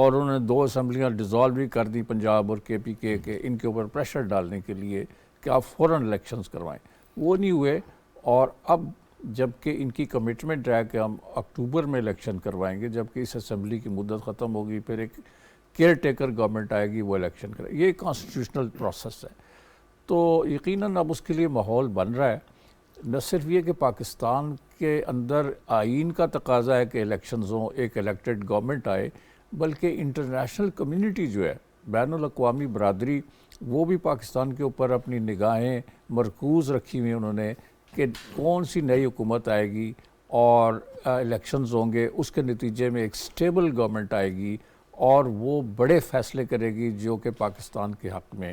اور انہوں نے 2 اسمبلیاں ڈیزالو بھی کر دی پنجاب اور کے پی کے ان کے اوپر پریشر ڈالنے کے لیے کہ آپ فوراً الیکشنز کروائیں. وہ نہیں ہوئے، اور اب جب کہ ان کی کمٹمنٹ ہے کہ ہم اکتوبر میں الیکشن کروائیں گے، جب کہ اس اسمبلی کی مدت ختم ہوگی، پھر ایک کیئر ٹیکر گورنمنٹ آئے گی، وہ الیکشن کرے. یہ کانسٹیٹیوشنل پروسیس ہے. تو یقیناً اب اس کے لیے ماحول بن رہا ہے. نہ صرف یہ کہ پاکستان کے اندر آئین کا تقاضا ہے کہ الیکشنز ہوں، ایک الیکٹڈ گورنمنٹ آئے، بلکہ انٹرنیشنل کمیونٹی جو ہے، بین الاقوامی برادری، وہ بھی پاکستان کے اوپر اپنی نگاہیں مرکوز رکھی ہوئی انہوں نے کہ کون سی نئی حکومت آئے گی اور الیکشنز ہوں گے، اس کے نتیجے میں ایک سٹیبل گورنمنٹ آئے گی اور وہ بڑے فیصلے کرے گی جو کہ پاکستان کے حق میں.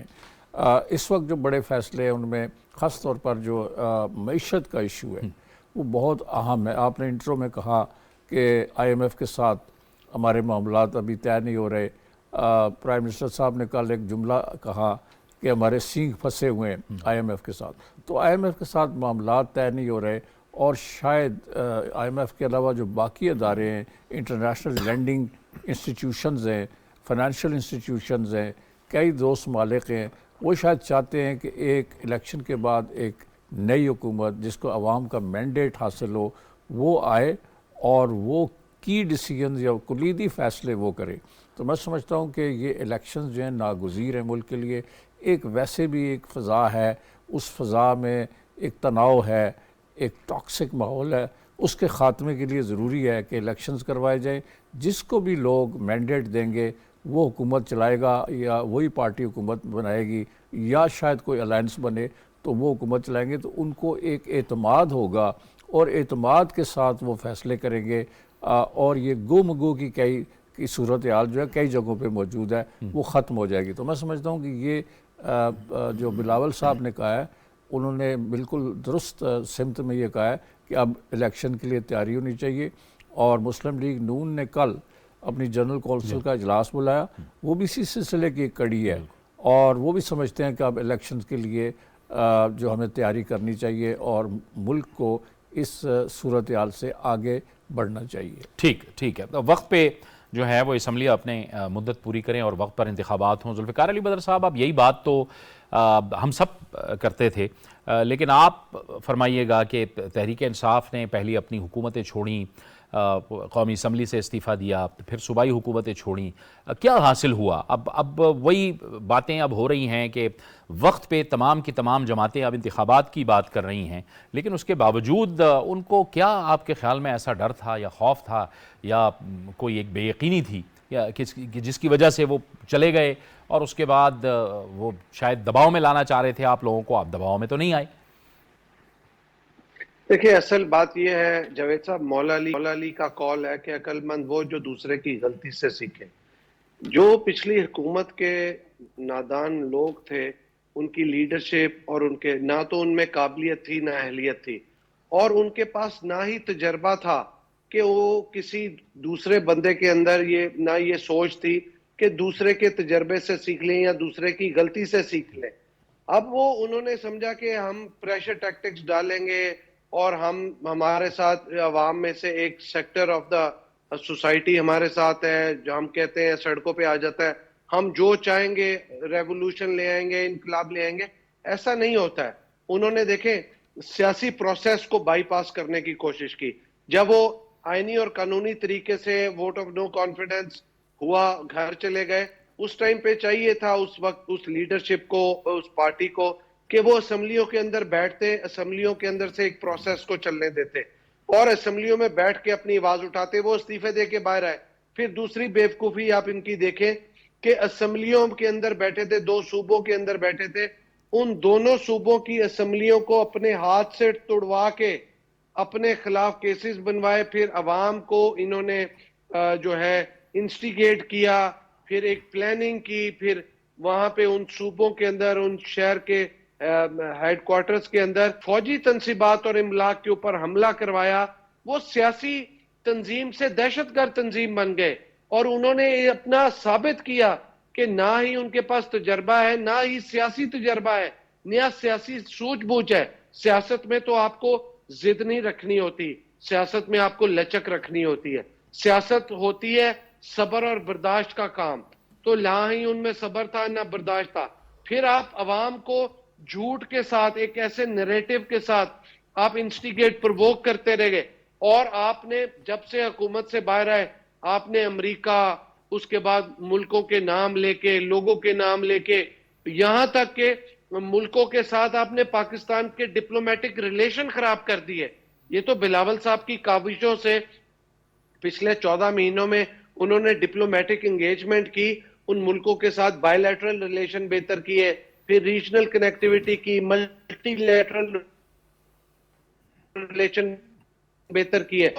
اس وقت جو بڑے فیصلے ہیں ان میں خاص طور پر جو معیشت کا ایشو ہے وہ بہت اہم ہے. آپ نے انٹرو میں کہا کہ آئی ایم ایف کے ساتھ ہمارے معاملات ابھی طے نہیں ہو رہے. پرائم منسٹر صاحب نے کل ایک جملہ کہا کہ ہمارے سینگ پھنسے ہوئے ہیں آئی ایم ایف کے ساتھ. تو آئی ایم ایف کے ساتھ معاملات طے نہیں ہو رہے، اور شاید آئی ایم ایف کے علاوہ جو باقی ادارے ہیں، انٹرنیشنل لینڈنگ انسٹیٹیوشنز ہیں، فائنینشیل انسٹیٹیوشنز ہیں، کئی دوست ممالک ہیں، وہ شاید چاہتے ہیں کہ ایک الیکشن کے بعد ایک نئی حکومت جس کو عوام کا مینڈیٹ حاصل ہو وہ آئے اور وہ کی ڈیسیجنز یا کلیدی فیصلے وہ کرے. تو میں سمجھتا ہوں کہ یہ الیکشنز جو ہیں ناگزیر ہیں ملک کے لیے. ایک ویسے بھی ایک فضا ہے، اس فضا میں ایک تناؤ ہے، ایک ٹاکسک ماحول ہے. اس کے خاتمے کے لیے ضروری ہے کہ الیکشنز کروائے جائیں. جس کو بھی لوگ مینڈیٹ دیں گے وہ حکومت چلائے گا، یا وہی پارٹی حکومت بنائے گی، یا شاید کوئی الائنس بنے تو وہ حکومت چلائیں گے. تو ان کو ایک اعتماد ہوگا اور اعتماد کے ساتھ وہ فیصلے کریں گے. اور یہ گو مگو کی صورتحال جو ہے کئی جگہوں پہ موجود ہے وہ ختم ہو جائے گی. تو میں سمجھتا ہوں کہ یہ جو بلاول صاحب نے کہا ہے انہوں نے بالکل درست سمت میں یہ کہا ہے کہ اب الیکشن کے لیے تیاری ہونی چاہیے. اور مسلم لیگ نون نے کل اپنی جنرل کونسل کا اجلاس بلایا، وہ بھی اسی سلسلے کی ایک کڑی ہے، اور وہ بھی سمجھتے ہیں کہ اب الیکشنز کے لیے جو ہمیں تیاری کرنی چاہیے اور ملک کو اس صورتحال سے آگے بڑھنا چاہیے. ٹھیک ہے. وقت پہ جو ہے وہ اسمبلی اپنے مدت پوری کریں اور وقت پر انتخابات ہوں. ذوالفقار علی بدر صاحب، اب یہی بات تو ہم سب کرتے تھے، لیکن آپ فرمائیے گا کہ تحریک انصاف نے پہلی اپنی حکومتیں چھوڑیں، قومی اسمبلی سے استعفیٰ دیا، پھر صوبائی حکومتیں چھوڑیں، کیا حاصل ہوا؟ اب وہی باتیں اب ہو رہی ہیں کہ وقت پہ تمام کی تمام جماعتیں اب انتخابات کی بات کر رہی ہیں، لیکن اس کے باوجود ان کو کیا آپ کے خیال میں ایسا ڈر تھا یا خوف تھا یا کوئی ایک بے یقینی تھی یا جس کی وجہ سے وہ چلے گئے، اور اس کے بعد وہ شاید دباؤ میں لانا چاہ رہے تھے آپ لوگوں کو، آپ دباؤ میں تو نہیں آئے؟ دیکھیں، اصل بات یہ ہے جاوید صاحب، مولا علی کا قول ہے کہ عقل مند وہ جو دوسرے کی غلطی سے سیکھے. جو پچھلی حکومت کے نادان لوگ تھے، ان کی لیڈرشپ اور ان کے نہ تو ان میں قابلیت تھی نہ اہلیت تھی، اور ان کے پاس نہ ہی تجربہ تھا کہ وہ کسی دوسرے بندے کے اندر نہ یہ سوچ تھی کہ دوسرے کے تجربے سے سیکھ لیں یا دوسرے کی غلطی سے سیکھ لیں. اب انہوں نے سمجھا کہ ہم پریشر ٹیکٹکس ڈالیں گے اور ہمارے ساتھ عوام میں سے ایک سیکٹر آف دا سوسائٹی ہمارے ساتھ ہے، جو ہم کہتے ہیں سڑکوں پہ آ جاتا ہے، ہم جو چاہیں گے ریولوشن لے آئیں گے، انقلاب لے آئیں گے. ایسا نہیں ہوتا ہے. انہوں نے دیکھیں سیاسی پروسیس کو بائی پاس کرنے کی کوشش کی. جب وہ آئینی اور قانونی طریقے سے ووٹ آف نو کانفیڈنس ہوا، گھر چلے گئے، اس ٹائم پہ چاہیے تھا اس وقت اس لیڈرشپ کو، اس پارٹی کو، کہ وہ اسمبلیوں کے اندر بیٹھتے، اسمبلیوں کے اندر سے ایک پروسیس کو چلنے دیتے اور اسمبلیوں میں بیٹھ کے اپنی آواز اٹھاتے. وہ استعفے دے کے باہر آئے. پھر دوسری بیوقوفی آپ ان کی دیکھیں کہ اسمبلیوں کے اندر بیٹھے تھے، 2 صوبوں کے اندر بیٹھے تھے، ان دونوں صوبوں کی اسمبلیوں کو اپنے ہاتھ سے توڑوا کے اپنے خلاف کیسز بنوائے. پھر عوام کو انہوں نے جو ہے انسٹیگیٹ کیا، پھر ایک پلاننگ کی، پھر وہاں پہ ان صوبوں کے اندر، ان شہر کے ہیڈ کوارٹرز کے اندر فوجی تنصیبات اور املاک کے اوپر حملہ کروایا. وہ سیاسی تنظیم سے دہشت گرد تنظیم بن گئے، اور انہوں نے اپنا ثابت کیا کہ نہ ہی ان کے پاس تجربہ ہے، نہ ہی سیاسی تجربہ ہے، نہ سیاسی سوچ بوجھ ہے. سیاست میں تو آپ کو ضد نہیں رکھنی ہوتی، سیاست میں آپ کو لچک رکھنی ہوتی ہے. سیاست ہوتی ہے صبر اور برداشت کا کام، تو نہ ہی ان میں صبر تھا نہ برداشت تھا. پھر آپ عوام کو جھوٹ کے ساتھ، ایک ایسے نریٹو کے ساتھ آپ انسٹیگیٹ پرووک کرتے رہ گئے. اور آپ نے جب سے حکومت سے باہر آئے، آپ نے امریکہ، اس کے بعد ملکوں کے نام لے کے، لوگوں کے نام لے کے، یہاں تک کہ ملکوں کے ساتھ آپ نے پاکستان کے ڈپلومیٹک ریلیشن خراب کر دیے. یہ تو بلاول صاحب کی کاوشوں سے پچھلے 14 مہینوں میں انہوں نے ڈپلومیٹک انگیجمنٹ کی، ان ملکوں کے ساتھ بائی لیٹرل ریلیشن بہتر کیے، پھر ریجنل کنیکٹیویٹی کی، ملٹی لیٹرل ریلیشن بہتر کی ہے.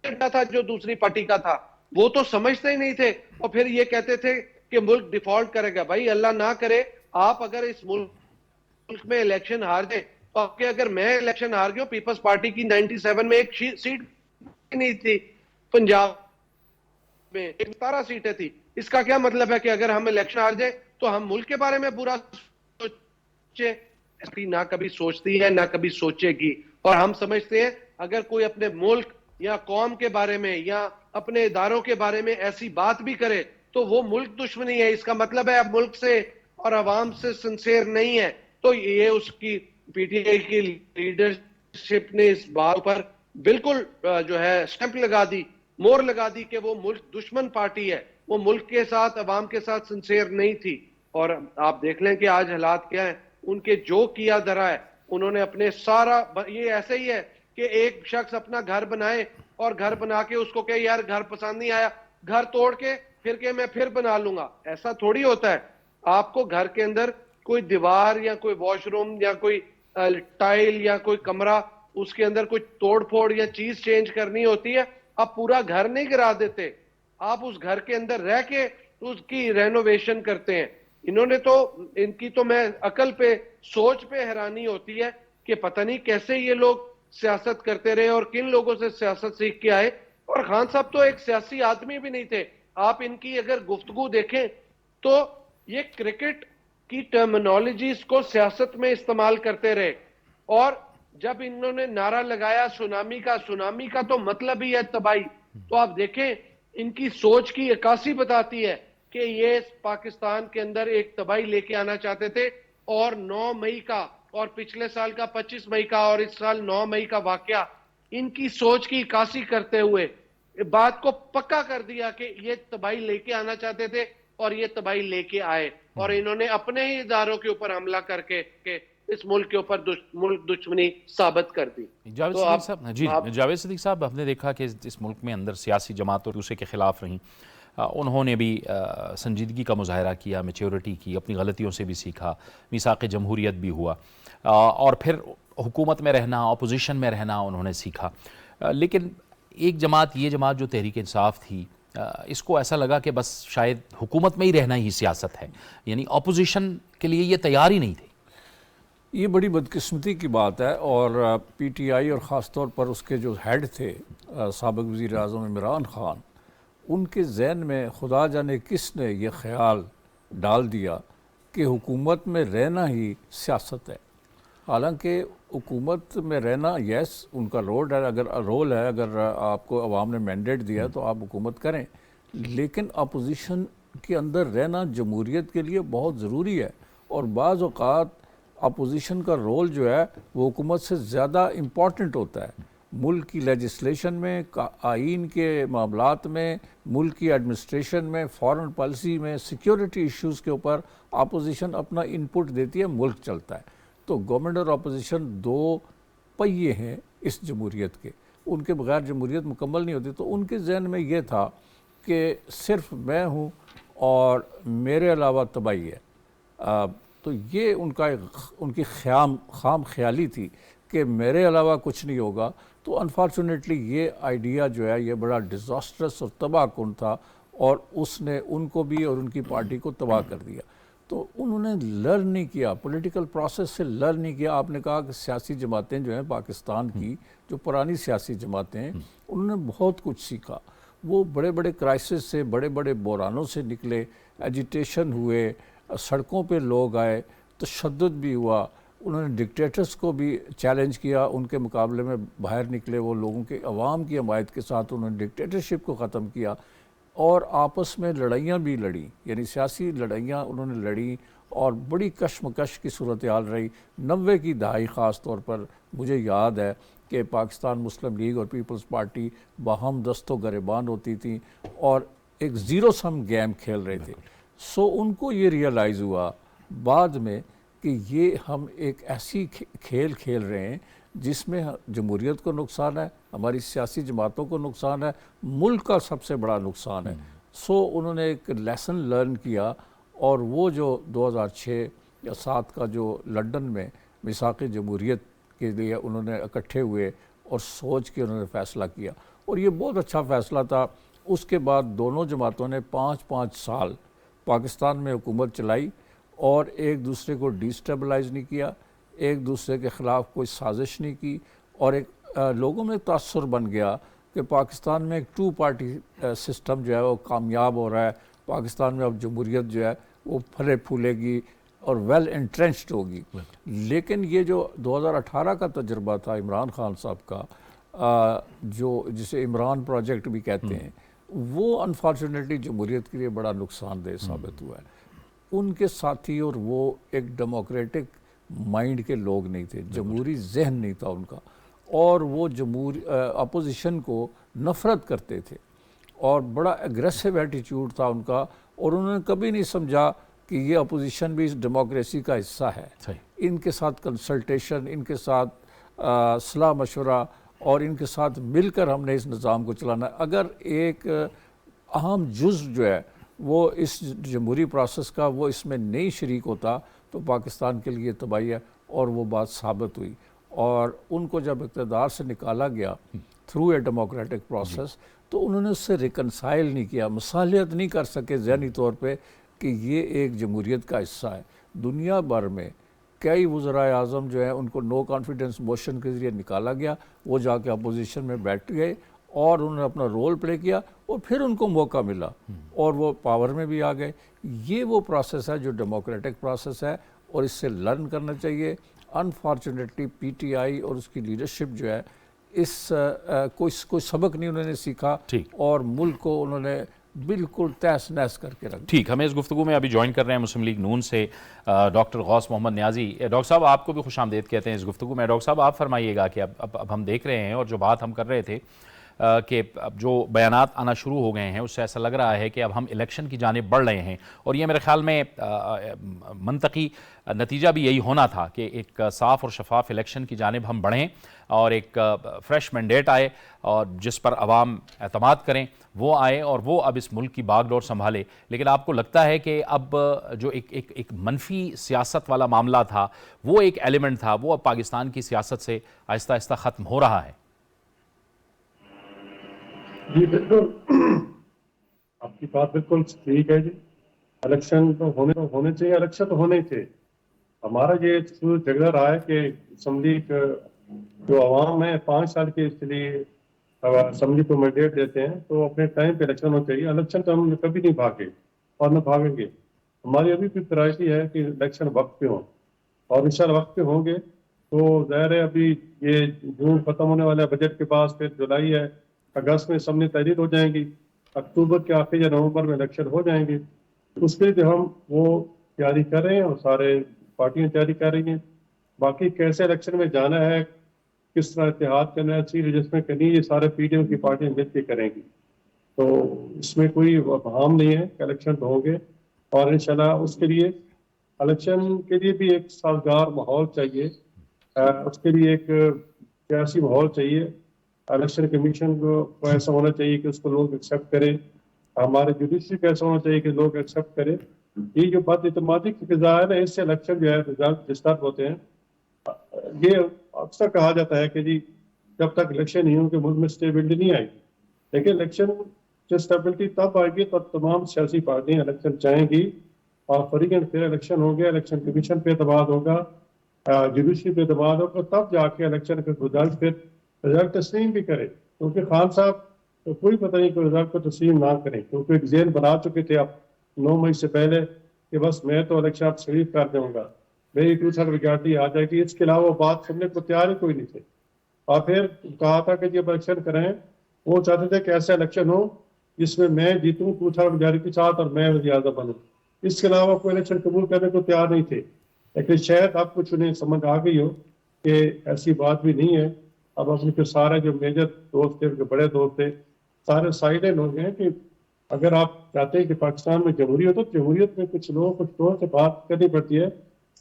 تھا جو دوسری پارٹی کا تھا وہ تو سمجھتے ہی نہیں تھے، اور پھر یہ کہتے تھے کہ ملک ڈیفالٹ کرے گا. بھائی اللہ نہ کرے آپ اگر اس ملک میں الیکشن ہار جائیں، تو آپ کے، اگر میں الیکشن ہار گیا، پیپلز پارٹی کی 97 میں ایک سیٹ نہیں تھی، پنجاب میں 17 سیٹیں تھی. اس کا کیا مطلب ہے کہ اگر ہم الیکشن ہار جائیں تو ہم ملک کے بارے میں برا سوچیں؟ نہ کبھی سوچتی ہے نہ کبھی سوچے گی. اور ہم سمجھتے ہیں اگر کوئی اپنے ملک یا قوم کے بارے میں یا اپنے اداروں کے بارے میں ایسی بات بھی کرے تو وہ ملک دشمنی ہے. اس کا مطلب ہے اب ملک سے اور عوام سے سنسیئر نہیں ہے. تو یہ اس کی پی ٹی آئی کی لیڈرشپ نے اس بات پر بالکل جو ہے سٹیمپ لگا دی، مور لگا دی کہ وہ ملک دشمن پارٹی ہے، وہ ملک کے ساتھ، عوام کے ساتھ سنسیئر نہیں تھی. اور آپ دیکھ لیں کہ آج حالات کیا ہیں. ان کے جو کیا دھرا ہے، انہوں نے اپنے سارا، یہ ایسے ہی ہے کہ ایک شخص اپنا گھر بنائے اور گھر بنا کے اس کو کہ یار گھر پسند نہیں آیا، گھر توڑ کے پھر کہ میں پھر بنا لوں گا. ایسا تھوڑی ہوتا ہے. آپ کو گھر کے اندر کوئی دیوار یا کوئی واش روم یا کوئی ٹائل یا کوئی کمرہ، اس کے اندر کوئی توڑ پھوڑ یا چیز چینج کرنی ہوتی ہے. آپ پورا گھر نہیں گرا دیتے، آپ اس گھر کے اندر رہ کے اس کی رینوویشن کرتے ہیں. انہوں نے تو، ان کی تو میں عقل پہ، سوچ پہ حیرانی ہوتی ہے کہ پتہ نہیں کیسے یہ لوگ سیاست کرتے رہے اور کن لوگوں سے سیاست سیکھ کے آئے. اور خان صاحب تو ایک سیاسی آدمی بھی نہیں تھے. آپ ان کی اگر گفتگو دیکھیں تو یہ کرکٹ کی ٹرمینالوجیز کو سیاست میں استعمال کرتے رہے. اور جب انہوں نے نعرہ لگایا سونامی کا، سونامی کا تو مطلب ہی ہے تباہی. تو آپ دیکھیں ان کی سوچ کی عکاسی بتاتی ہے کہ یہ پاکستان کے اندر ایک تباہی لے کے آنا چاہتے تھے. اور 9 مئی کا اور پچھلے سال کا 25 مئی کا اور اس سال 9 مئی کا واقعہ ان کی سوچ کی عکاسی کرتے ہوئے بات کو پکا کر دیا کہ یہ تباہی لے کے آنا چاہتے تھے اور یہ تباہی لے کے آئے. اور انہوں نے اپنے ہی اداروں کے اوپر حملہ کر کے اس ملک کے اوپر ملک دشمنی ثابت کر دی. جاوید تو صدیق صاحب، جی جاوید صدیق صاحب، ہم نے دیکھا کہ اس ملک میں اندر سیاسی جماعتوں دوسرے کے خلاف رہیں، انہوں نے بھی سنجیدگی کا مظاہرہ کیا، میچیورٹی کی، اپنی غلطیوں سے بھی سیکھا، میثاق جمہوریت بھی ہوا، اور پھر حکومت میں رہنا، اپوزیشن میں رہنا انہوں نے سیکھا. لیکن ایک جماعت، یہ جماعت جو تحریک انصاف تھی، اس کو ایسا لگا کہ بس شاید حکومت میں ہی رہنا ہی سیاست ہے، یعنی اپوزیشن کے لیے یہ تیار ہی نہیں تھے. یہ بڑی بدقسمتی کی بات ہے. اور پی ٹی آئی اور خاص طور پر اس کے جو ہیڈ تھے سابق وزیر اعظم عمران خان، ان کے ذہن میں خدا جانے کس نے یہ خیال ڈال دیا کہ حکومت میں رہنا ہی سیاست ہے. حالانکہ حکومت میں رہنا، یس، ان کا رول ہے، اگر آپ کو عوام نے مینڈیٹ دیا تو آپ حکومت کریں، لیکن اپوزیشن کے اندر رہنا جمہوریت کے لیے بہت ضروری ہے. اور بعض اوقات اپوزیشن کا رول جو ہے وہ حکومت سے زیادہ امپورٹنٹ ہوتا ہے. ملک کی لیجسلیشن میں، آئین کے معاملات میں، ملک کی ایڈمنسٹریشن میں، فارن پالیسی میں، سیکیورٹی ایشوز کے اوپر اپوزیشن اپنا انپٹ دیتی ہے، ملک چلتا ہے. تو گورنمنٹ اور اپوزیشن دو پہیے ہیں اس جمہوریت کے، ان کے بغیر جمہوریت مکمل نہیں ہوتی. تو ان کے ذہن میں یہ تھا کہ صرف میں ہوں اور میرے علاوہ تباہی ہے. تو یہ ان کی خام خیالی تھی کہ میرے علاوہ کچھ نہیں ہوگا. تو انفارچونیٹلی یہ آئیڈیا جو ہے یہ بڑا ڈیزاسٹرس اور تباہ کن تھا، اور اس نے ان کو بھی اور ان کی پارٹی کو تباہ کر دیا. تو انہوں نے لرن نہیں کیا، پولیٹیکل پروسیس سے لرن نہیں کیا. آپ نے کہا کہ سیاسی جماعتیں جو ہیں پاکستان کی، جو پرانی سیاسی جماعتیں ہیں، انہوں نے بہت کچھ سیکھا. وہ بڑے بڑے کرائسس سے، بڑے بڑے بحرانوں سے نکلے، ایجیٹیشن ہوئے، سڑکوں پہ لوگ آئے، تشدد بھی ہوا. انہوں نے ڈکٹیٹرز کو بھی چیلنج کیا، ان کے مقابلے میں باہر نکلے، وہ لوگوں کے، عوام کی حمایت کے ساتھ انہوں نے ڈکٹیٹرشپ کو ختم کیا. اور آپس میں لڑائیاں بھی لڑیں، یعنی سیاسی لڑائیاں انہوں نے لڑیں اور بڑی کشمکش کی صورتحال رہی۔ 90 کی دہائی خاص طور پر مجھے یاد ہے کہ پاکستان مسلم لیگ اور پیپلز پارٹی باہم دست و گریبان ہوتی تھیں اور ایک زیرو سم گیم کھیل رہے تھے۔ سو ان کو یہ ریئلائز ہوا بعد میں کہ یہ ہم ایک ایسی کھیل کھیل رہے ہیں جس میں جمہوریت کو نقصان ہے، ہماری سیاسی جماعتوں کو نقصان ہے، ملک کا سب سے بڑا نقصان ہے۔ سو انہوں نے ایک لیسن لرن کیا اور وہ جو 2006 یا 2007 کا جو لنڈن میں میثاق جمہوریت کے لیے انہوں نے اکٹھے ہوئے اور سوچ کے انہوں نے فیصلہ کیا، اور یہ بہت اچھا فیصلہ تھا۔ اس کے بعد دونوں جماعتوں نے 5 سال پاکستان میں حکومت چلائی اور ایک دوسرے کو ڈیسٹیبلائز نہیں کیا، ایک دوسرے کے خلاف کوئی سازش نہیں کی، اور ایک لوگوں میں تاثر بن گیا کہ پاکستان میں ایک 2 پارٹی سسٹم جو ہے وہ کامیاب ہو رہا ہے، پاکستان میں اب جمہوریت جو ہے وہ پھلے پھولے گی اور ویل انٹرنچڈ ہوگی۔ لیکن یہ جو 2018 کا تجربہ تھا عمران خان صاحب کا، جو جسے عمران پروجیکٹ بھی کہتے ہیں، وہ انفارچونیٹلی جمہوریت کے لیے بڑا نقصان دہ ثابت ہوا ہے۔ ان کے ساتھی اور وہ ایک ڈیموکریٹک مائنڈ کے لوگ نہیں تھے، جمہوری ذہن نہیں تھا ان کا، اور وہ اپوزیشن کو نفرت کرتے تھے اور بڑا ایگریسو ایٹیچیوڈ تھا ان کا، اور انہوں نے کبھی نہیں سمجھا کہ یہ اپوزیشن بھی اس ڈیموکریسی کا حصہ ہے۔ ان کے ساتھ کنسلٹیشن، ان کے ساتھ صلاح مشورہ اور ان کے ساتھ مل کر ہم نے اس نظام کو چلانا ہے۔ اگر ایک اہم جز جو ہے وہ اس جمہوری پروسیس کا وہ اس میں نہیں شریک ہوتا تو پاکستان کے لیے تباہی ہے، اور وہ بات ثابت ہوئی۔ اور ان کو جب اقتدار سے نکالا گیا تھرو اے ڈیموکریٹک پروسیس تو انہوں نے اس سے ریکنسائل نہیں کیا، مصالحت نہیں کر سکے ذہنی طور پہ کہ یہ ایک جمہوریت کا حصہ ہے۔ دنیا بھر میں کئی وزرائے اعظم جو ہیں ان کو نو کانفیڈنس موشن کے ذریعے نکالا گیا، وہ جا کے اپوزیشن میں بیٹھ گئے اور انہوں نے اپنا رول پلے کیا، اور پھر ان کو موقع ملا اور وہ پاور میں بھی آ گئے۔ یہ وہ پروسیس ہے جو ڈیموکریٹک پروسیس ہے، اور اس سے لرن کرنا چاہیے۔ انفارچونیٹلی پی ٹی آئی اور اس کی لیڈرشپ جو ہے اس کوئی سبق نہیں انہوں نے سیکھا، اور ملک کو انہوں نے بالکل تہس نہس کر کے رکھ۔ ٹھیک، ہمیں اس گفتگو میں ابھی جوائن کر رہے ہیں مسلم لیگ نون سے ڈاکٹر غوث محمد نیازی۔ ڈاکٹر صاحب آپ کو بھی خوش آمدید کہتے ہیں اس گفتگو میں۔ ڈاکٹر صاحب آپ فرمائیے گا کہ اب ہم دیکھ رہے ہیں، اور جو بات ہم کر رہے تھے کہ اب جو بیانات آنا شروع ہو گئے ہیں اس سے ایسا لگ رہا ہے کہ اب ہم الیکشن کی جانب بڑھ رہے ہیں، اور یہ میرے خیال میں منطقی نتیجہ بھی یہی ہونا تھا کہ ایک صاف اور شفاف الیکشن کی جانب ہم بڑھیں اور ایک فریش مینڈیٹ آئے اور جس پر عوام اعتماد کریں وہ آئے، اور وہ اب اس ملک کی باغ ڈور سنبھالے۔ لیکن آپ کو لگتا ہے کہ اب جو ایک منفی سیاست والا معاملہ تھا، وہ ایک ایلیمنٹ تھا، وہ اب پاکستان کی سیاست سے آہستہ آہستہ ختم ہو رہا ہے؟ جی بالکل، آپ کی بات بالکل ٹھیک ہے۔ جی الیکشن تو ہونے چاہیے، الیکشن تو ہونے چاہیے۔ ہمارا یہ جھگڑا رہا ہے کہ اسمبلی جو عوام ہے 5 سال کے اس لیے اسمبلی کو مینڈیٹ دیتے ہیں، تو اپنے ٹائم پہ الیکشن ہونا چاہیے۔ الیکشن تو ہم کبھی نہیں بھاگے اور نہ بھاگیں گے۔ ہماری ابھی بھی پرائرٹی ہے کہ الیکشن وقت پہ ہوں، اور انشاءاللہ وقت پہ ہوں گے تو ظاہر ہے ابھی یہ جون ختم ہونے والا ہے بجٹ کے بعد، پھر جولائی ہے، اگست میں اسمبلی تحریر ہو جائیں گی، اکتوبر کے آخر یا نومبر میں الیکشن ہو جائیں گے۔ اس کے لیے ہم وہ تیاری کر رہے ہیں اور سارے پارٹیاں تیاری کر رہی ہیں۔ باقی کیسے الیکشن میں جانا ہے، کس طرح اتحاد کرنا ہے، اچھی ایڈجسٹمنٹ کرنی ہے، یہ سارے پی ڈی ایم کی پارٹیاں مل کے کریں گی۔ تو اس میں کوئی ابہام نہیں ہے کہ الیکشن تو ہوں گے، اور انشاءاللہ اس کے لیے الیکشن کے لیے بھی ایک سازگار ماحول چاہیے، اس کے لیے ایک سیاسی ماحول چاہیے۔ الیکشن کمیشن کو ایسا ہونا چاہیے کہ اس کو لوگ ایکسیپٹ کریں، ہمارے جوڈیشری کو ایسا ہونا چاہیے کہ لوگ ایکسیپٹ کریں۔ یہ جو بد اعتمادی کی فضا ہے نا، اس سے الیکشن جو ہے رزلٹ ڈسٹرب ہوتے ہیں۔ یہ اکثر کہا جاتا ہے کہ جی جب تک الیکشن نہیں ہوں کہ ملک میں اسٹیبلٹی نہیں آئے گی، لیکن الیکشن سے اسٹیبلٹی تب آئے گی تب تمام سیاسی پارٹیاں الیکشن چاہیں گی، اور فریقاً پھر الیکشن ہو گیا، الیکشن کمیشن پہ اعتماد ہوگا، جوڈیشری پہ اعتماد ہوگا، تب جا کے الیکشن کا رزلٹ تسلیم بھی کرے۔ کیونکہ خان صاحب تو کوئی پتہ نہیں کہ رزلٹ کو تسلیم نہ کریں، کیونکہ ایک ذہن بنا چکے تھے اب 9 مئی سے پہلے کہ بس میں تو الیکشن آپ شریف کر دوں گا، میری 2/3 میجارٹی آ جائے گی، اس کے علاوہ بات سننے کو تیار ہی کوئی نہیں تھے۔ اور پھر کہا تھا کہ جب الیکشن کریں، وہ چاہتے تھے کہ ایسا الیکشن ہو جس میں میں جیتوں 2011 کے ساتھ اور میں وزیر اعظم بنوں. اس کے علاوہ کوئی الیکشن قبول کرنے کو تیار نہیں تھے. لیکن شاید اب کچھ انہیں سمجھ آ گئی ہو کہ ایسی بات بھی نہیں ہے. اب اپنے پھر سارے جو میجر دوست تھے, ان کے بڑے دوست تھے, سارے سائڈین ہو گئے ہیں کہ اگر آپ چاہتے ہیں کہ پاکستان میں جمہوریت ہو, جمہوریت میں کچھ لوگوں کچھ طور سے بات کرنی پڑتی ہے.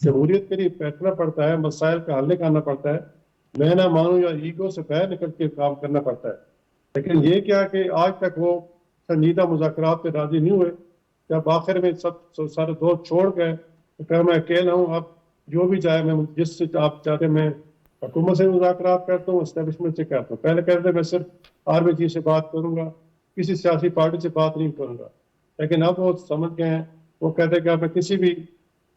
جمہوریت کے لیے بیٹھنا پڑتا ہے, مسائل کا حل نکالنا پڑتا ہے, میں نہ مانوں یا ایگو سے باہر نکل کے کام کرنا پڑتا ہے. لیکن یہ کیا کہ آج تک وہ سنجیدہ مذاکرات پہ راضی نہیں ہوئے. جب آخر میں سب سارے دوست چھوڑ گئے تو کہا میں اکیلا ہوں, اب جو بھی چاہے میں جس سے آپ چاہتے میں حکومت سے مذاکرات کرتا ہوں, اسٹیبلشمنٹ سے کرتا ہوں. پہلے کہتے میں صرف RBG سے بات کروں گا, کسی سیاسی پارٹی سے بات نہیں کروں گا. لیکن اب وہ سمجھ گئے ہیں, وہ کہتے ہیں کہ میں کسی بھی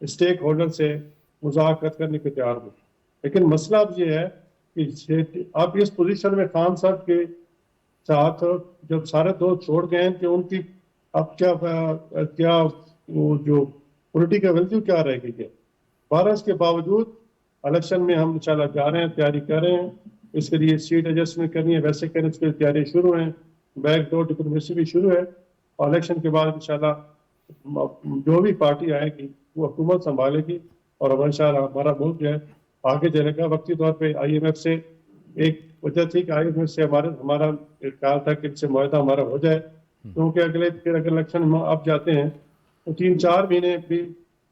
اسٹیک ہولڈر سے مذاکرات کرنے کو تیار ہوں. لیکن مسئلہ اب یہ ہے کہ اب اس پوزیشن میں خان صاحب کے ساتھ جب سارے دوست چھوڑ گئے ہیں کہ ان کی اب کیا وہ جو پولیٹیکل ویلیو کیا رہے گی. بہرحال اس کے باوجود الیکشن میں ہم انشاءاللہ جا رہے ہیں, تیاری کر رہے ہیں. اس کے لیے سیٹ ایڈجسٹمنٹ کرنی ہے, ویسے کرنے اس کے لیے تیاری شروع ہیں, بیک ڈور ڈپلومیسی بھی شروع ہے. اور الیکشن کے بعد انشاءاللہ جو بھی پارٹی آئے گی وہ حکومت سنبھالے گی, اور انشاءاللہ ہمارا ملک جو ہے آگے چلے گا. وقتی طور پہ IMF سے ایک وجہ تھی کہ IMF سے ہمارا خیال تھا کہ اس سے معاہدہ ہمارا ہو جائے, کیونکہ اگر الیکشن میں اب جاتے ہیں تو 3-4 مہینے بھی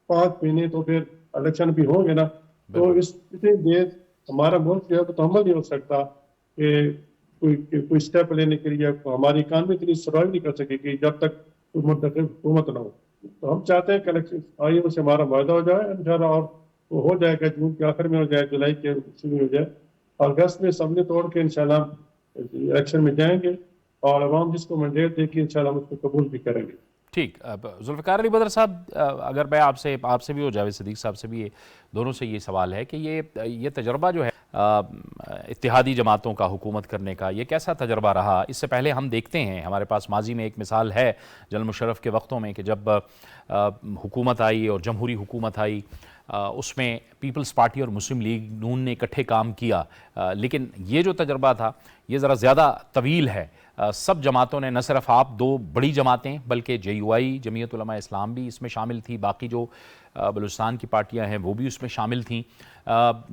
5 مہینے تو پھر الیکشن بھی ہوں گے نا. تو اس اتنی دیر ہمارا ملک جو ہے تو حمل نہیں ہو سکتا کہ کوئی اسٹیپ لینے کے لیے. ہماری اکانومی اتنی سروائیو نہیں کر سکے کہ جب تک منتخب حکومت نہ ہو. تو ہم چاہتے ہیں کہ الیکشن IMF سے ہمارا معاہدہ ہو جائے انشاءاللہ, اور وہ ہو جائے گا جون کے آخر میں ہو جائے, جولائی کے شروع ہو جائے. اگست میں اسمبلی توڑ کے انشاءاللہ الیکشن میں جائیں گے, اور عوام جس کو مینڈیٹ دے کے انشاءاللہ ہم اس کو قبول بھی کریں گے. ٹھیک. ذوالفقار علی بدر صاحب, اگر میں آپ سے بھی اور جاوید صدیق صاحب سے بھی دونوں سے یہ سوال ہے کہ یہ تجربہ جو ہے اتحادی جماعتوں کا حکومت کرنے کا, یہ کیسا تجربہ رہا؟ اس سے پہلے ہم دیکھتے ہیں, ہمارے پاس ماضی میں ایک مثال ہے جنرل مشرف کے وقتوں میں کہ جب حکومت آئی اور جمہوری حکومت آئی, اس میں پیپلز پارٹی اور مسلم لیگ نون نے اکٹھے کام کیا. لیکن یہ جو تجربہ تھا یہ ذرا زیادہ طویل ہے. سب جماعتوں نے, نہ صرف آپ 2 بڑی جماعتیں بلکہ JUI جمعیت علماء اسلام بھی اس میں شامل تھی, باقی جو بلوچستان کی پارٹیاں ہیں وہ بھی اس میں شامل تھیں.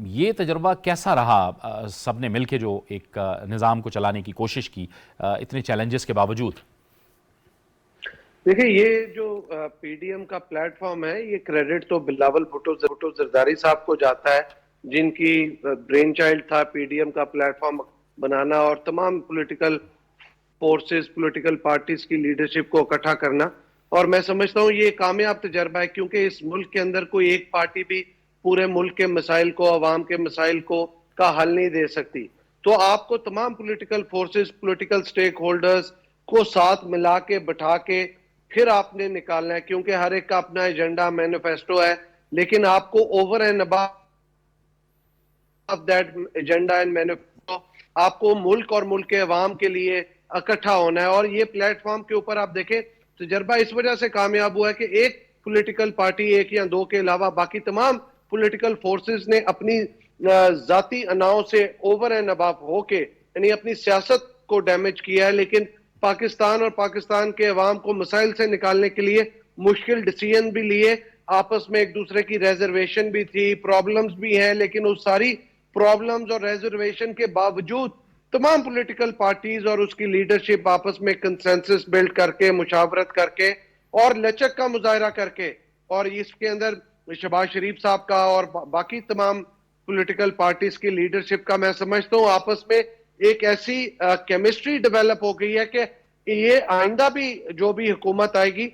یہ تجربہ کیسا رہا سب نے مل کے جو ایک نظام کو چلانے کی کوشش کی اتنے چیلنجز کے باوجود؟ دیکھیں, یہ جو PDM کا پلیٹ فارم ہے, یہ کریڈٹ تو بلاول بھٹو زرداری صاحب کو جاتا ہے, جن کی برین چائلڈ تھا PDM کا پلیٹ فارم بنانا اور تمام پولیٹیکل فورسز, پولیٹیکل پارٹیز کی لیڈرشپ کو اکٹھا کرنا. اور میں سمجھتا ہوں یہ کامیاب تجربہ ہے, کیونکہ اس ملک کے اندر کوئی ایک پارٹی بھی پورے ملک کے مسائل کو, عوام کے مسائل کا حل نہیں دے سکتی. تو آپ کو تمام political forces, political stake holders کو ساتھ ملا کے بٹھا کے پھر آپ نے نکالنا ہے, کیونکہ ہر ایک کا اپنا ایجنڈا, مینیفیسٹو ہے. لیکن آپ کو over and about that agenda and manifesto آپ کو ملک اور ملک کے عوام کے لیے اکٹھا ہونا ہے. اور یہ پلیٹ فارم کے اوپر آپ دیکھیں تجربہ اس وجہ سے کامیاب ہوا ہے کہ ایک پولیٹیکل پارٹی, 1 یا 2 کے علاوہ باقی تمام پولیٹیکل فورسز نے اپنی ذاتی اناؤں سے اوور اینڈ اباؤ ہو کے یعنی اپنی سیاست کو ڈیمیج کیا ہے, لیکن پاکستان اور پاکستان کے عوام کو مسائل سے نکالنے کے لیے مشکل ڈیسیژن بھی لیے. آپس میں ایک دوسرے کی ریزرویشن بھی تھی, پرابلمز بھی ہیں, لیکن اس ساری پرابلمز اور ریزرویشن کے باوجود تمام پولیٹیکل پارٹیز اور اس کی لیڈرشپ آپس میں کنسنسس بلڈ کر کے, مشاورت کر کے اور لچک کا مظاہرہ کر کے, اور اس کے اندر شہباز شریف صاحب کا اور باقی تمام پولیٹیکل پارٹیز کی لیڈرشپ کا میں سمجھتا ہوں آپس میں ایک ایسی کیمسٹری ڈیولپ ہو گئی ہے کہ یہ آئندہ بھی جو بھی حکومت آئے گی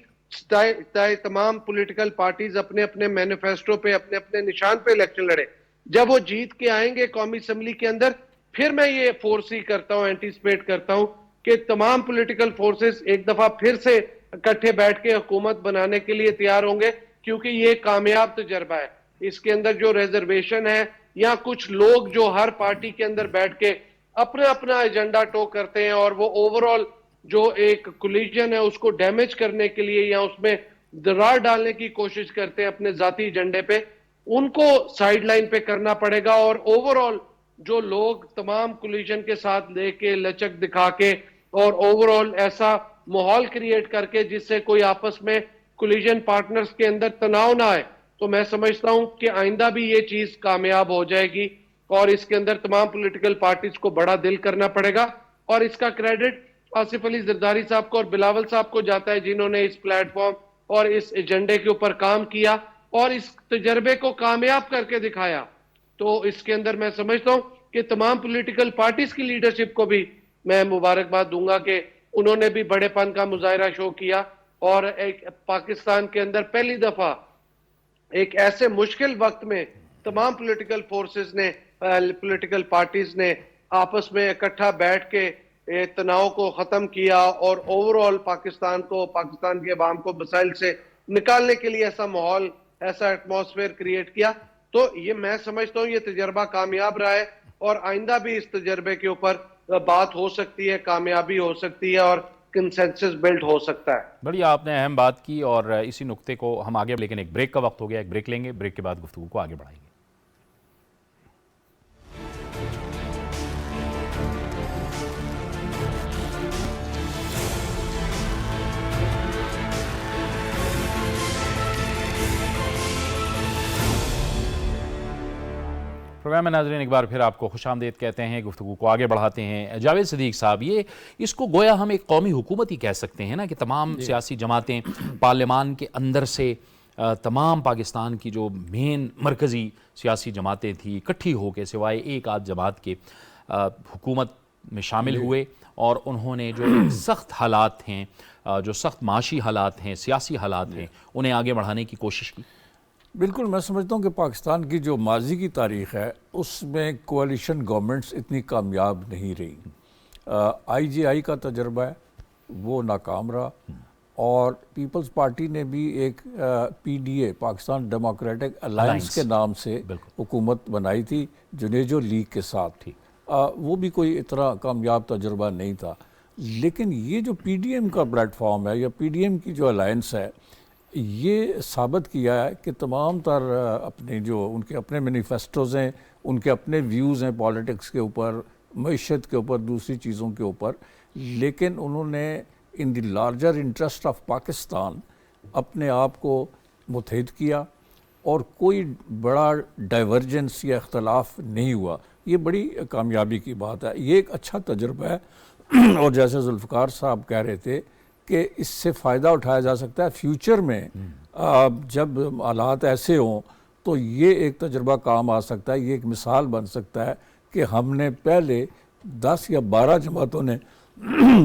تمام پولیٹیکل پارٹیز اپنے اپنے مینیفیسٹو پہ, اپنے اپنے نشان پہ الیکشن لڑے. جب وہ جیت کے آئیں گے قومی اسمبلی کے اندر, پھر میں یہ فورسی کرتا ہوں, اینٹیسپیٹ کرتا ہوں کہ تمام پولیٹیکل فورسز ایک دفعہ پھر سے اکٹھے بیٹھ کے حکومت بنانے کے لیے تیار ہوں گے, کیونکہ یہ کامیاب تجربہ ہے. اس کے اندر جو ریزرویشن ہے یا کچھ لوگ جو ہر پارٹی کے اندر بیٹھ کے اپنا اپنا ایجنڈا ٹو کرتے ہیں اور وہ اوورال جو ایک کولیجن ہے اس کو ڈیمیج کرنے کے لیے یا اس میں درار ڈالنے کی کوشش کرتے ہیں اپنے ذاتی ایجنڈے پہ, ان کو سائیڈ لائن پہ کرنا پڑے گا. اور اوورال جو لوگ تمام کولیجن کے ساتھ لے کے, لچک دکھا کے اور اوورال ایسا ماحول کریٹ کر کے جس سے کوئی آپس میں کولیجن پارٹنرز کے اندر تناؤ نہ آئے، تو میں سمجھتا ہوں کہ آئندہ بھی یہ چیز کامیاب ہو جائے گی، اور اس کے اندر تمام پولیٹیکل پارٹیز کو بڑا دل کرنا پڑے گا، اور اس کا کریڈٹ آصف علی زرداری صاحب کو اور بلاول صاحب کو جاتا ہے، جنہوں نے اس پلیٹ فارم اور اس ایجنڈے کے اوپر کام کیا اور اس تجربے کو کامیاب کر کے دکھایا۔ تو اس کے اندر میں سمجھتا ہوں کہ تمام پولیٹیکل پارٹیز کی لیڈرشپ کو بھی میں مبارکباد دوں گا کہ انہوں نے بھی بڑے پن کا مظاہرہ شو کیا، اور ایک پاکستان کے اندر پہلی دفعہ ایک ایسے مشکل وقت میں تمام پولیٹیکل فورسز نے، پولیٹیکل پارٹیز نے آپس میں اکٹھا بیٹھ کے تناؤ کو ختم کیا، اور اوورآل پاکستان کو، پاکستان کے عوام کو مسائل سے نکالنے کے لیے ایسا ماحول، ایسا ایٹماسفیئر کریٹ کیا۔ تو یہ میں سمجھتا ہوں یہ تجربہ کامیاب رہا ہے، اور آئندہ بھی اس تجربے کے اوپر بات ہو سکتی ہے، کامیابی ہو سکتی ہے، اور کنسنسس بلڈ ہو سکتا ہے۔ بڑی آپ نے اہم بات کی، اور اسی نقطے کو ہم آگے، لیکن ایک بریک کا وقت ہو گیا، ایک بریک لیں گے، بریک کے بعد گفتگو کو آگے بڑھائیں گے۔ پروگرام میں ناظرین ایک بار پھر آپ کو خوش آمدید کہتے ہیں، گفتگو کو آگے بڑھاتے ہیں۔ جاوید صدیق صاحب، یہ اس کو گویا ہم ایک قومی حکومت ہی کہہ سکتے ہیں نا، کہ تمام سیاسی جماعتیں پارلیمان کے اندر سے، تمام پاکستان کی جو مین مرکزی سیاسی جماعتیں تھیں، اکٹھی ہو کے سوائے ایک آدھ جماعت کے حکومت میں شامل ہوئے، اور انہوں نے جو سخت حالات ہیں، جو سخت معاشی حالات ہیں، سیاسی حالات ہیں، انہیں آگے بڑھانے کی کوشش کی۔ بالکل، میں سمجھتا ہوں کہ پاکستان کی جو ماضی کی تاریخ ہے اس میں کوalition گورنمنٹس اتنی کامیاب نہیں رہی۔ آئی جی آئی کا تجربہ ہے، وہ ناکام رہا، اور پیپلز پارٹی نے بھی ایک P D A, Pakistan democratic alliance کے نام سے حکومت بنائی تھی جنیجو لیگ کے ساتھ، وہ بھی کوئی اتنا کامیاب تجربہ نہیں تھا۔ لیکن یہ جو پی ڈی ایم کا پلیٹ فارم ہے، یا پی ڈی ایم کی جو الائنس ہے، یہ ثابت کیا ہے کہ تمام تر اپنے جو ان کے اپنے مینیفیسٹوز ہیں، ان کے اپنے ویوز ہیں پالیٹکس کے اوپر، معیشت کے اوپر، دوسری چیزوں کے اوپر، لیکن انہوں نے in the larger interest of Pakistan اپنے آپ کو متحد کیا، اور کوئی بڑا ڈائیورجنس یا اختلاف نہیں ہوا۔ یہ بڑی کامیابی کی بات ہے، یہ ایک اچھا تجربہ ہے، اور جیسے ذوالفقار صاحب کہہ رہے تھے کہ اس سے فائدہ اٹھایا جا سکتا ہے فیوچر میں، جب حالات ایسے ہوں تو یہ ایک تجربہ کام آ سکتا ہے، یہ ایک مثال بن سکتا ہے کہ ہم نے پہلے 10 یا 12 جماعتوں نے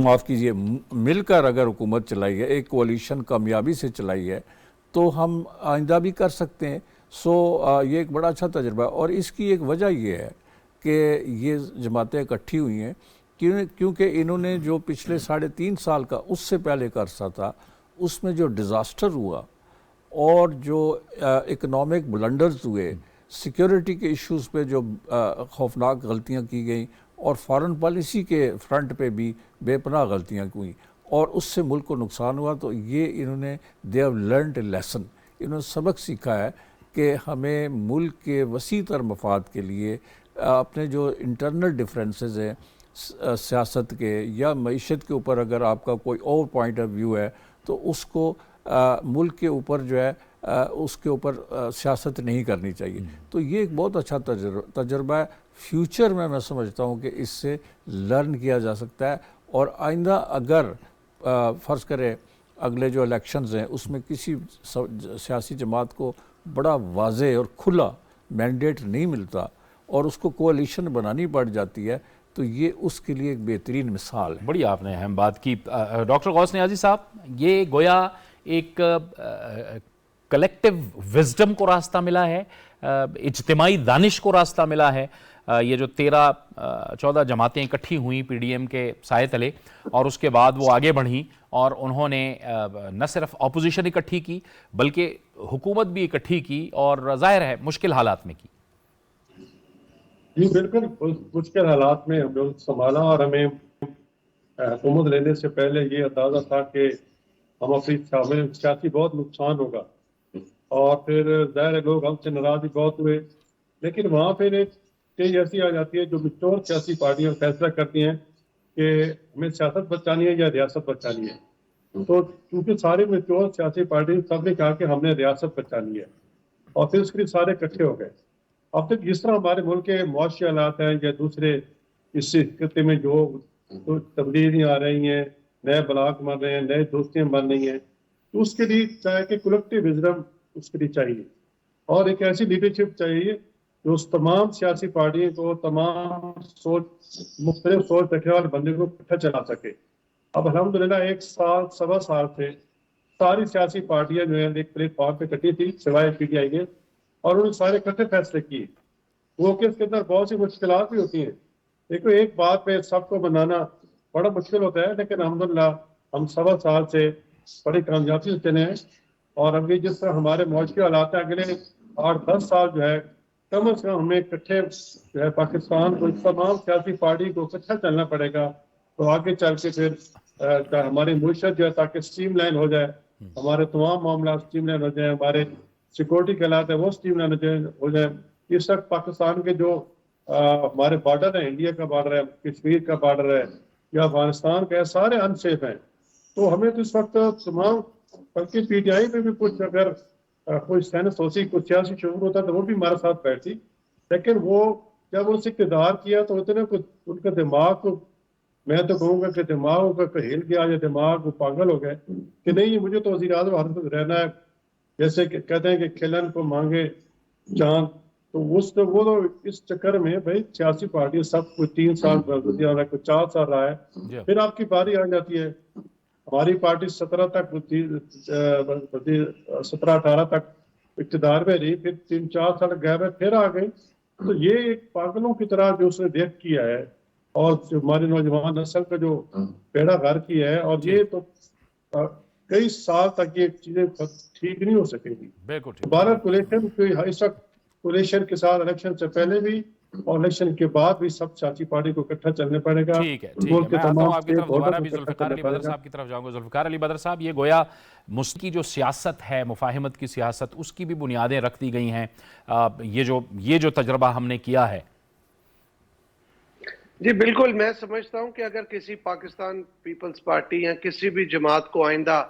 معاف کیجئے مل کر اگر حکومت چلائی ہے، ایک کولیشن کامیابی سے چلائی ہے، تو ہم آئندہ بھی کر سکتے ہیں۔ یہ ایک بڑا اچھا تجربہ ہے، اور اس کی ایک وجہ یہ ہے کہ یہ جماعتیں اکٹھی ہوئی ہیں کیونکہ انہوں نے جو پچھلے 3.5 سال کا اس سے پہلے کا عرصہ تھا، اس میں جو ڈیزاسٹر ہوا اور جو اکنامک بلنڈرز ہوئے، سیکیورٹی کے ایشوز پہ جو خوفناک غلطیاں کی گئیں، اور فارن پالیسی کے فرنٹ پہ بھی بے پناہ غلطیاں ہوئیں، اور اس سے ملک کو نقصان ہوا، تو یہ انہوں نے they have learned a lesson, انہوں نے سبق سیکھا ہے کہ ہمیں ملک کے وسیع تر مفاد کے لیے اپنے جو انٹرنل ڈفرینسز ہیں سیاست کے یا معیشت کے اوپر، اگر آپ کا کوئی اور پوائنٹ آف ویو ہے تو اس کو ملک کے اوپر جو ہے اس کے اوپر سیاست نہیں کرنی چاہیے۔ تو یہ ایک بہت اچھا تجربہ ہے، فیوچر میں سمجھتا ہوں کہ اس سے لرن کیا جا سکتا ہے، اور آئندہ اگر فرض کرے اگلے جو الیکشنز ہیں اس میں کسی سیاسی جماعت کو بڑا واضح اور کھلا مینڈیٹ نہیں ملتا اور اس کو کوalition بنانی پڑ جاتی ہے، تو یہ اس کے لیے ایک بہترین مثال ہے۔ بڑی آپ نے اہم بات کی۔ ڈاکٹر غوث نیازی صاحب، یہ گویا ایک کلیکٹیو وزڈم کو راستہ ملا ہے، اجتماعی دانش کو راستہ ملا ہے، یہ جو 13-14 جماعتیں اکٹھی ہوئیں پی ڈی ایم کے سائے تلے، اور اس کے بعد وہ آگے بڑھیں، اور انہوں نے نہ صرف اپوزیشن اکٹھی کی بلکہ حکومت بھی اکٹھی کی، اور ظاہر ہے مشکل حالات میں کی۔ جی بالکل، مشکل حالات میں ہم لوگ سنبھالا، اور ہمیں حکومت لینے سے پہلے یہ اندازہ تھا کہ ہم اپنی سیاسی بہت نقصان ہوگا، اور پھر ظاہر لوگ ہم سے ناراض بھی بہت ہوئے، لیکن وہاں پھر ایک اسٹیج ایسی آ جاتی ہے جو میچور سیاسی پارٹیاں فیصلہ کرتی ہیں کہ ہمیں سیاست بچانی ہے یا ریاست بچانی ہے، تو کیونکہ ساری میچور سیاسی پارٹی سب نے کہا کہ ہم نے ریاست بچانی ہے اور پھر اس کے لیے سارے اکٹھے ہو گئے. اب تک جس طرح ہمارے ملک کے معاشی حالات ہیں یا دوسرے اس خطے میں جو تبدیلیاں آ رہی ہیں, نئے بلاک بن رہے ہیں, نئے دوستیاں بن رہی ہیں, تو اس کے لیے چاہے کہ کلیکٹیو وزڈم اس کے لیے چاہیے اور ایک ایسی لیڈرشپ چاہیے جو اس تمام سیاسی پارٹیوں کو, تمام مختلف سوچ رکھنے والے بندے کو اکٹھا چلا سکے. اب الحمدللہ 1 سال سوا سال سے ساری سیاسی پارٹیاں جو ہیں ایک پلیٹ فارم پہ کٹی تھی سوائے پی ٹی آئی کے, اور انہوں نے سارے اکٹھے فیصلے کیے. وہ کہ اس کے اندر بہت سی مشکلات بھی ہوتی ہیں. دیکھو ایک بات پہ سب کو بنانا بڑا مشکل ہوتا ہے, لیکن الحمدللہ ہم سوا سال سے بڑی کامیابی سے چلے ہیں. اور ابھی جس طرح ہمارے معاشی حالات ہیں, اگلے 8-10 سال جو ہے کم از کم ہمیں اکٹھے جو ہے پاکستان کو تمام سیاسی پارٹی کو اکٹھا چلنا پڑے گا. تو آگے چل کے پھر ہماری معیشت جو ہے تاکہ اسٹریم لائن ہو جائے, ہمارے تمام معاملات اسٹریم لائن ہو جائیں, ہمارے سیکورٹی کے حالات ہیں وہ اسٹریم لائن ہو جائیں. اس وقت پاکستان کے جو ہمارے بارڈر ہیں, انڈیا کا بارڈر ہے, کشمیر کا بارڈر ہے یا افغانستان کا ہے, سارے انسیف ہیں. تو ہمیں تو اس وقت تمام, بلکہ پی ٹی آئی میں بھی کچھ اگر کوئی سینس ہوتی, کچھ سیاسی شعور ہوتا تو وہ بھی ہمارے ساتھ بیٹھتی, لیکن وہ جب ان سے اقتدار کیا تو اتنے ان کا دماغ, میں تو کہوں گا کہ دماغ کا ہل گیا یا دماغ وہ پاگل ہو گئے کہ نہیں مجھے تو وزیر اعظم حضرت رہنا ہے. جیسے کہ کہتے ہیں کہ کھلن کو مانگے چاند, تو وہ تو اس چکر میں بھائی سیاسی پارٹی سب کوئی 3 سال وزیر اعظم, کوئی 4 سال رہا ہے, پھر آپ کی باری آ جاتی ہے. ہماری پارٹی 17-18 تک اقتدار میں رہی, پھر 3-4 سال گئے میں پھر آ گئی. تو یہ ایک پاگلوں کی طرح جو اس نے دیکھ کیا ہے اور جو ہماری نوجوان نسل کا جو بیڑا غرق کیا ہے, اور یہ تو کئی سال تک یہ چیزیں ٹھیک نہیں ہو سکیں گی. بھارت کولیشن اس وقت کولیشن کے ساتھ الیکشن سے پہلے بھی اور الیکشن کے بعد بھی سب سیاسی پارٹی کو اکٹھا چلنے پڑے گا. ٹھیک ہے, میں آتا ہوں آپ کی طرف دوبارہ بھی ذوالفقار علی بدر صاحب کی طرف جاؤں گا. ذوالفقار علی بدر صاحب, یہ گویا کی جو سیاست ہے, مفاہمت کی سیاست, اس کی بھی بنیادیں رکھ دی گئی ہیں. یہ جو تجربہ ہم نے کیا ہے. جی بالکل, میں سمجھتا ہوں کہ اگر کسی پاکستان پیپلز پارٹی یا کسی بھی جماعت کو آئندہ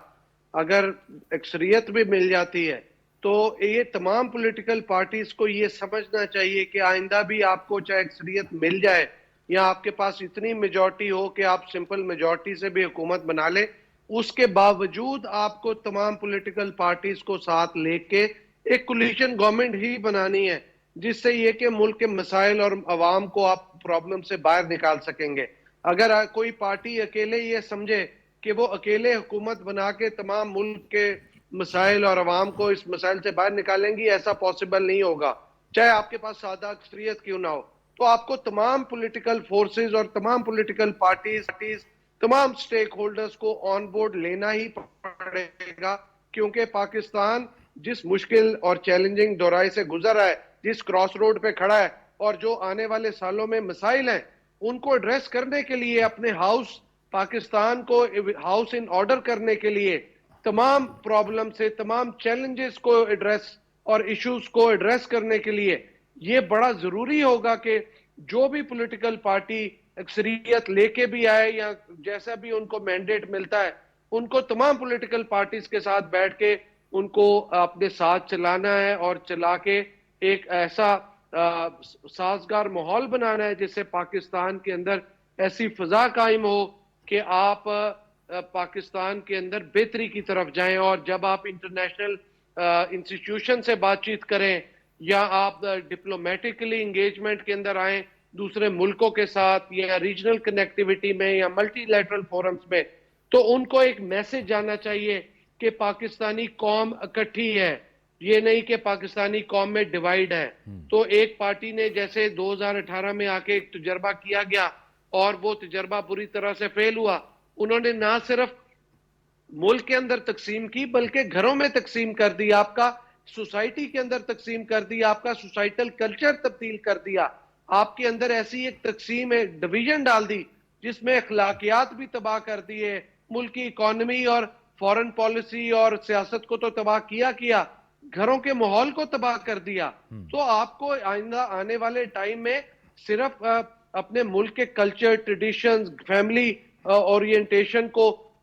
اگر اکثریت بھی مل جاتی ہے تو یہ تمام پولیٹیکل پارٹیز کو یہ سمجھنا چاہیے کہ آئندہ بھی آپ کو چاہے اکثریت مل جائے یا آپ کے پاس اتنی میجورٹی ہو کہ آپ سمپل میجورٹی سے بھی حکومت بنا لیں, اس کے باوجود آپ کو تمام پولیٹیکل پارٹیز کو ساتھ لے کے ایک کولیشن گورنمنٹ ہی بنانی ہے, جس سے یہ کہ ملک کے مسائل اور عوام کو آپ پرابلم سے باہر نکال سکیں گے. اگر کوئی پارٹی اکیلے یہ سمجھے کہ وہ اکیلے حکومت بنا کے تمام ملک کے مسائل اور عوام کو اس مسائل سے باہر نکالیں گی, ایسا پاسبل نہیں ہوگا, چاہے آپ کے پاس سادہ اکثریت کیوں نہ ہو. تو آپ کو تمام پولیٹیکل فورسز اور تمام پولیٹیکل پارٹیز, تمام سٹیک ہولڈرز کو آن بورڈ لینا ہی پڑے گا, کیونکہ پاکستان جس مشکل اور چیلنجنگ دورائے سے گزر رہا ہے, جس کراس روڈ پہ کھڑا ہے, اور جو آنے والے سالوں میں مسائل ہیں ان کو ایڈریس کرنے کے لیے, اپنے ہاؤس پاکستان کو ہاؤس ان آرڈر کرنے کے لیے, تمام پرابلم سے, تمام چیلنجز کو ایڈریس اور ایشوز کو ایڈریس کرنے کے لیے یہ بڑا ضروری ہوگا کہ جو بھی پولیٹیکل پارٹی اکثریت لے کے بھی آئے یا جیسا بھی ان کو مینڈیٹ ملتا ہے, ان کو تمام پولیٹیکل پارٹیز کے ساتھ بیٹھ کے ان کو اپنے ساتھ چلانا ہے اور چلا کے ایک ایسا سازگار ماحول بنانا ہے جس سے پاکستان کے اندر ایسی فضا قائم ہو کہ آپ پاکستان کے اندر بہتری کی طرف جائیں. اور جب آپ انٹرنیشنل انسٹیٹیوشن سے بات چیت کریں یا آپ ڈپلومیٹکلی انگیجمنٹ کے اندر آئیں دوسرے ملکوں کے ساتھ یا ریجنل کنیکٹیویٹی میں یا ملٹی لیٹرل فورمز میں, تو ان کو ایک میسج جانا چاہیے کہ پاکستانی قوم اکٹھی ہے, یہ نہیں کہ پاکستانی قوم میں ڈیوائیڈ ہے. تو ایک پارٹی نے جیسے 2018 میں آ کے ایک تجربہ کیا گیا اور وہ تجربہ بری طرح سے فیل ہوا, انہوں نے نہ صرف ملک کے اندر تقسیم کی بلکہ گھروں میں تقسیم کر دی, آپ کا سوسائٹی کے اندر تقسیم کر دی, آپ کا سوسائٹل کلچر تبدیل کر دیا, آپ کے اندر ایسی ایک تقسیم ہے, ڈویژن ڈال دی جس میں اخلاقیات بھی تباہ کر دیے, ملک کی اکانومی اور فورن پالیسی اور سیاست کو تو تباہ کیا, گھروں کے ماحول کو تباہ کر دیا. تو آپ کو آئندہ آنے والے ٹائم میں صرف اپنے ملک کے کلچر, ٹریڈیشنز, فیملی اورینٹیشن کو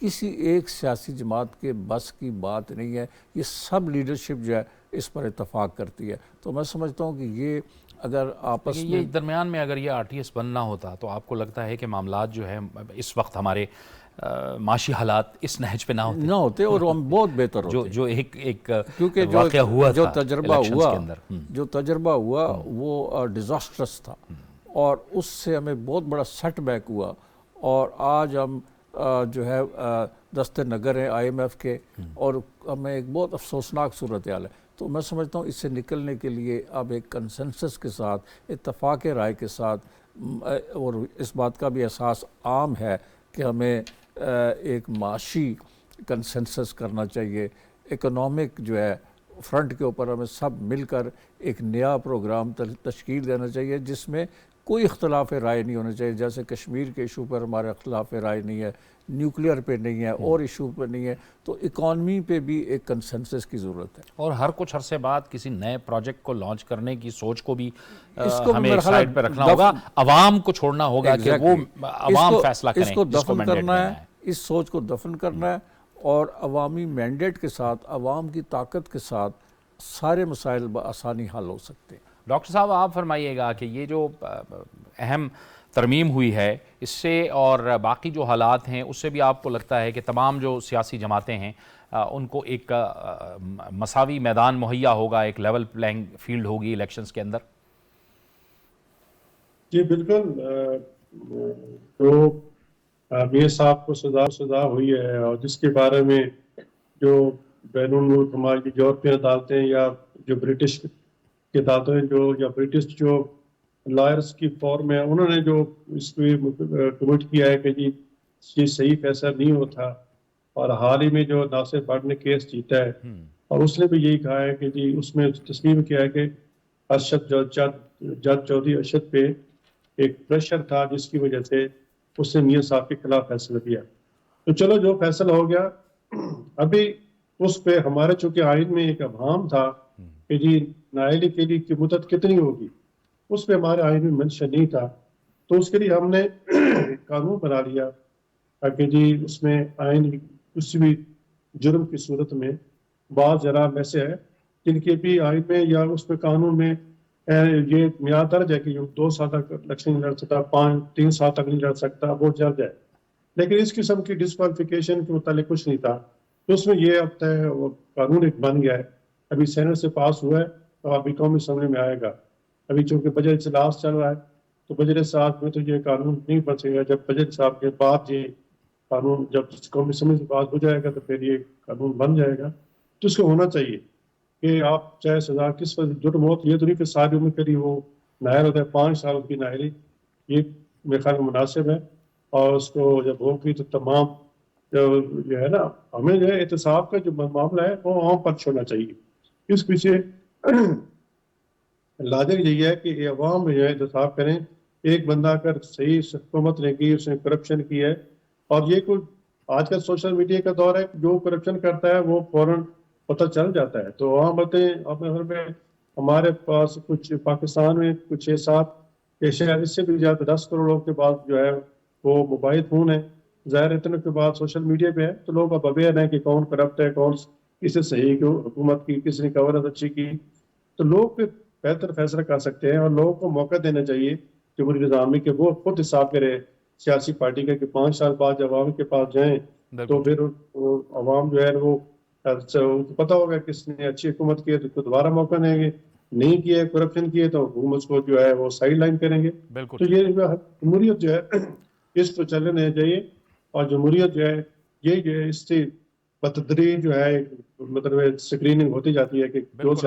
کسی ایک سیاسی جماعت کے بس کی بات نہیں ہے، یہ سب لیڈرشپ جو ہے اس پر اتفاق کرتی ہے۔ تو میں سمجھتا ہوں کہ یہ اگر آپس میں یہ درمیان میں اگر یہ RTS بننا ہوتا تو آپ کو لگتا ہے کہ معاملات جو ہے اس وقت ہمارے معاشی حالات اس نہج پہ نہ ہوتے اور ہم بہت بہتر ہوتے، جو ایک کیونکہ واقعہ ہوا جو تھا تجربہ ہوا وہ ڈیزاسٹرس تھا، اور اس سے ہمیں بہت بڑا سیٹ بیک ہوا، اور آج ہم جو ہے دست نگر ہیں IMF کے، اور ہمیں ایک بہت افسوسناک صورتحال ہے۔ تو میں سمجھتا ہوں اس سے نکلنے کے لیے اب ایک کنسنسس کے ساتھ، اتفاق رائے کے ساتھ، اور اس بات کا بھی احساس عام ہے کہ ہمیں ایک معاشی کنسنسس کرنا چاہیے، اکنامک جو ہے فرنٹ کے اوپر ہمیں سب مل کر ایک نیا پروگرام تشکیل دینا چاہیے جس میں کوئی اختلاف رائے نہیں ہونا چاہیے، جیسے کشمیر کے ایشو پر ہمارا اختلاف رائے نہیں ہے، نیوکلیئر پہ نہیں ہے، اور ایشو پہ نہیں ہے، تو اکانومی پہ بھی ایک کنسنسس کی ضرورت ہے۔ اور ہر کچھ عرصے بعد کسی نئے پروجیکٹ کو لانچ کرنے کی سوچ کو بھی ہمیں ایک سائڈ پہ رکھنا ہوگا، عوام کو چھوڑنا ہوگا کہ وہ عوام فیصلہ کریں، اس کو دفن کرنا ہے، اس سوچ کو دفن کرنا ہے، اور عوامی مینڈیٹ کے ساتھ، عوام کی طاقت کے ساتھ سارے مسائل بآسانی حل ہو سکتے ہیں۔ ڈاکٹر صاحب آپ فرمائیے گا کہ یہ جو اہم ترمیم ہوئی ہے اس سے اور باقی جو حالات ہیں اس سے بھی آپ کو لگتا ہے کہ تمام جو سیاسی جماعتیں ہیں ان کو ایک مساوی میدان مہیا ہوگا، ایک لیول پلینگ فیلڈ ہوگی الیکشنز کے اندر؟ جی بالکل، جو میاں صاحب کو سزا ہوئی ہے، اور جس کے بارے میں جو بین الملک ہماری یورپین عدالتیں یا جو برٹش کی عدالتیں یا برٹش جو لائرز کی فارم ہے، انہوں نے جو اس پہ کمٹ کیا ہے کہ جی یہ صحیح فیصلہ نہیں ہوتا، اور حال ہی میں جو ناصر بٹ نے کیس جیتا ہے، اور اس نے بھی یہی کہا ہے کہ جی اس میں تسلیم کیا ہے کہ جج چودھری ارشد پہ ایک پریشر تھا جس کی وجہ سے اس نے میاں صاحب کے خلاف فیصلہ دیا۔ تو چلو جو فیصلہ ہو گیا، ابھی اس پہ ہمارے چونکہ آئین میں ایک ابہام تھا کہ جی نااہلی کے لیے کی مدت کتنی ہوگی، اس پہ ہمارے آئین میں منشن نہیں تھا، تو اس کے لیے ہم نے قانون بنا لیا کہ جی اس میں آئین کسی بھی جرم کی صورت میں بعض جرائم ایسے ہیں جن کے بھی آئین میں یا اس میں قانون میں یہ میعاد درج ہے کہ جو 2 سال تک الیکشن نہیں لڑ سکتا، 3 سال تک نہیں لڑ سکتا، وہ درج ہے، لیکن اس قسم کی ڈسکوالیفیکیشن کے متعلق کچھ نہیں تھا۔ تو اس میں یہ اب ہے وہ قانون ایک بن گیا ہے، ابھی سینٹ سے پاس ہوا ہے اور ابھی قومی اسمبلی میں آئے گا۔ ابھی چونکہ بجٹ اجلاس چل رہا ہے تو بجٹ اجلاس میں تو یہ قانون نہیں بن سکے گا، جب بجٹ اجلاس کے بعد یہ قانون جب قومی اسمبلی سے پاس ہو جائے گا تو پھر یہ قانون بن جائے گا۔ تو اس کو ہونا چاہیے کہ آپ چاہے سزا کس پر جرم ہو، یہ تو نہیں کہ ساری عمر کے لیے وہ نااہل ہوتا ہے، 5 سال کی نااہلی، یہ میرے خیال میں مناسب ہے، اور اس کو جب ہوگی تو تمام جو ہے نا ہمیں جو ہے احتساب کا جو معاملہ ہے وہ عوام پر چھوڑنا چاہیے۔ اس پیچھے لاجک یہی ہے کہ عوام جو ہے احتساب کریں، ایک بندہ اگر صحیح حکومت نے کی، اس نے کرپشن کی ہے، اور یہ کوئی آج کل سوشل میڈیا کا دور ہے، جو کرپشن کرتا ہے وہ فوراً پتہ چل جاتا ہے۔ تو عام باتیں اپنے گھر میں ہمارے پاس کچھ پاکستان میں کچھ 6-7 شاید اس سے بھی زیادہ 10 کروڑ لوگ کے پاس جو ہے وہ موبائل فون ہے، ظاہر اتنے کے بعد سوشل میڈیا پہ ہے، تو لوگ اب اویئر ہیں کہ کون کرپٹ ہے، کون کسے صحیح کی حکومت کی، کس نے گورننس اچھی کی، تو لوگ پھر بہتر فیصلہ کر سکتے ہیں، اور لوگوں کو موقع دینا چاہیے جمہوری نظام میں کہ وہ خود حساب کرے سیاسی پارٹی کا، کہ 5 سال بعد جب عوام کے پاس جائیں تو پھر عوام جو ہے وہ پتہ ہوگا کس نے اچھی حکومت کی ہے تو اس کو دوبارہ موقع دیں گے، نہیں کیا کرپشن کی ہے تو حکومت کو جو ہے وہ سائیڈ لائن کریں گے۔ تو یہ جمہوریت جو ہے اس کو چلنے چاہیے، اور جمہوریت جو ہے یہ جو ہے اس سے بتدریج جو ہے مطلب سکریننگ ہوتی جاتی ہے کہ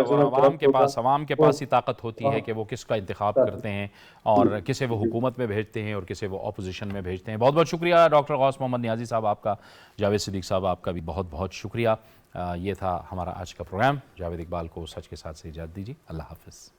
عوام کے پاس ہی طاقت ہوتی ہے کہ وہ کس کا انتخاب کرتے ہیں اور کسے وہ حکومت میں بھیجتے ہیں اور کسے وہ اپوزیشن میں بھیجتے ہیں۔ بہت بہت شکریہ ڈاکٹر غوث محمد نیازی صاحب آپ کا، جاوید صدیق صاحب آپ کا بھی بہت بہت شکریہ۔ یہ تھا ہمارا آج کا پروگرام۔ جاوید اقبال کو سچ کے ساتھ سے اجازت دیجیے، اللہ حافظ۔